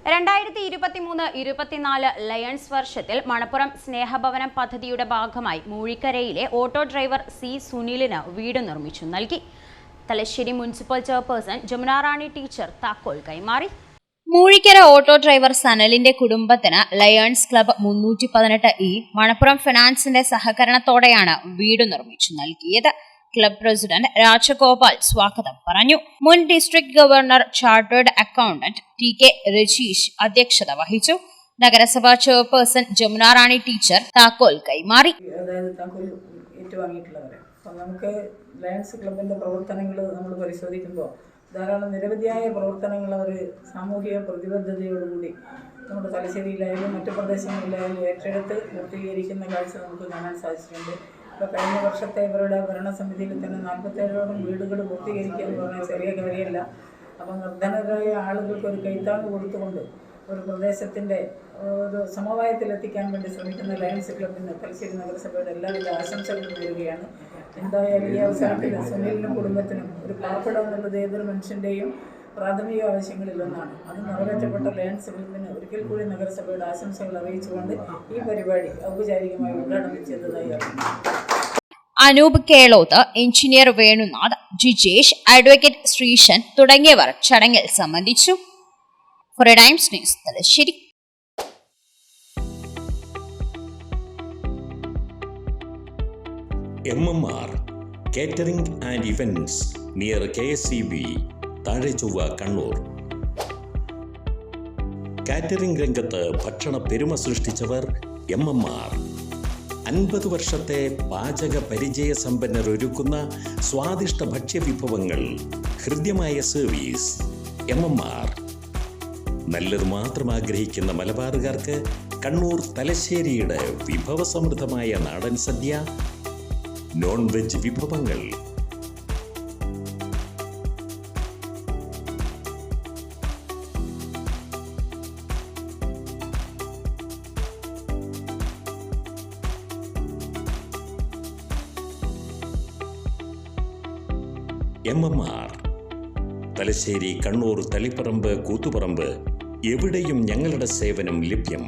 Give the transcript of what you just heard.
2023-24 lions വർഷത്തിൽ മണപ്പുറം സ്നേഹഭവനം പദ്ധതിയുടെ ഭാഗമായി മൂഴിക്കരയിലെ ഓട്ടോ ഡ്രൈവർ സി സുനിലിന് വീട് നിർമ്മിച്ചു നൽകി. തലശ്ശേരി മുനിസിപ്പൽ ചെയർപേഴ്സൺ ജമുന റാണി ടീച്ചർ താക്കോൽ കൈമാറി. മൂഴിക്കര ഓട്ടോ ഡ്രൈവർ സനലിന്റെ കുടുംബത്തിന് ലയൺസ് ക്ലബ്ബ് 318 മണപ്പുറം ഫിനാൻസിന്റെ സഹകരണത്തോടെയാണ് വീട് നിർമ്മിച്ചു നൽകിയത്. ക്ലബ് പ്രസിഡന്റ് രാജഗോപാൽ സ്വാഗതം പറഞ്ഞു. മുൻ district governor chartered accountant TK Rajeesh അധ്യക്ഷത വഹിച്ചു. നഗരസഭാ ചെയർപേഴ്സൺ ജമുന റാണി ടീച്ചർ താക്കോൽ കൈമാറി. നമുക്ക് ലയൺസ് ക്ലബിന്റെ പ്രവർത്തനങ്ങൾ നമ്മൾ പരിശോധിക്കുമ്പോൾ ധാരാളം നിരവധിയായ പ്രവർത്തനങ്ങൾ അവർ സാമൂഹിക പ്രതിബദ്ധതയോടുകൂടി നമ്മുടെ തലശ്ശേരിയിലായാലും മറ്റു പ്രദേശങ്ങളിലായാലും ഏറ്റെടുത്ത് പൂർത്തീകരിക്കുന്ന കാഴ്ച നമുക്ക് കാണാൻ സാധിച്ചിട്ടുണ്ട്. ഇപ്പോൾ കഴിഞ്ഞ വർഷത്തെ ഇവരുടെ ഭരണസമിതിയിൽ തന്നെ 47ഓളം വീടുകൾ പൂർത്തീകരിക്കുക എന്ന് പറഞ്ഞാൽ ചെറിയ കാര്യമല്ല. അപ്പം നിർധനരായ ആളുകൾക്ക് ഒരു കൈത്താങ്ങ് കൊടുത്തുകൊണ്ട് ഒരു പ്രദേശത്തിൻ്റെ ഒരു സമവായത്തിലെത്തിക്കാൻ വേണ്ടി ശ്രമിക്കുന്ന ലയൺസ് ക്ലബിന് തലശ്ശേരി നഗരസഭയുടെ എല്ലാവിധ ആശംസകളും നേരുകയാണ്. എന്തായാലും ഈ അവസരത്തിൽ സുനിലിനും കുടുംബത്തിനും ഒരു പാർപ്പിട എന്നുള്ളത് ഏതൊരു മനുഷ്യൻ്റെയും പ്രാഥമിക ആവശ്യങ്ങളിലൊന്നാണ്. അത് നിറവേറ്റപ്പെട്ട ലയൺസ് ക്ലബിന് ഒരിക്കൽ കൂടി നഗരസഭയുടെ ആശംസകൾ അറിയിച്ചുകൊണ്ട് ഈ പരിപാടി ഔപചാരികമായി ഉദ്ഘാടനം ചെയ്തതായി അറിയിച്ചു. അനൂപ് കേളോത്ത്, എഞ്ചിനീയർ വേണുനാഥ്, ജിജേഷ്, അഡ്വക്കേറ്റ് ശ്രീശൻ തുടങ്ങിയവർ ചടങ്ങിൽ സംബന്ധിച്ചു. For a Times News, Thalassery. MMR Catering and Events near KSCB, Thazhechovva, Kannur. Catering രംഗത്ത് ഭക്ഷണ പെരുമ സൃഷ്ടിച്ചവർ MMR. 50 വർഷത്തെ പാചക പരിചയ സമ്പന്നർ ഒരുക്കുന്ന സ്വാദിഷ്ട ഭക്ഷ്യവിഭവങ്ങൾ, ഹൃദ്യമായ സർവീസ്. MMR. നല്ലത് മാത്രം ആഗ്രഹിക്കുന്ന മലബാറുകാർക്ക് കണ്ണൂർ തലശ്ശേരിയുടെ വിഭവസമൃദ്ധമായ നാടൻ സദ്യ, നോൺ വെജ് വിഭവങ്ങൾ. MMR. തലശ്ശേരി, കണ്ണൂർ, തളിപ്പറമ്പ്, കൂത്തുപറമ്പ് എവിടെയും ഞങ്ങളുടെ സേവനം ലഭ്യം.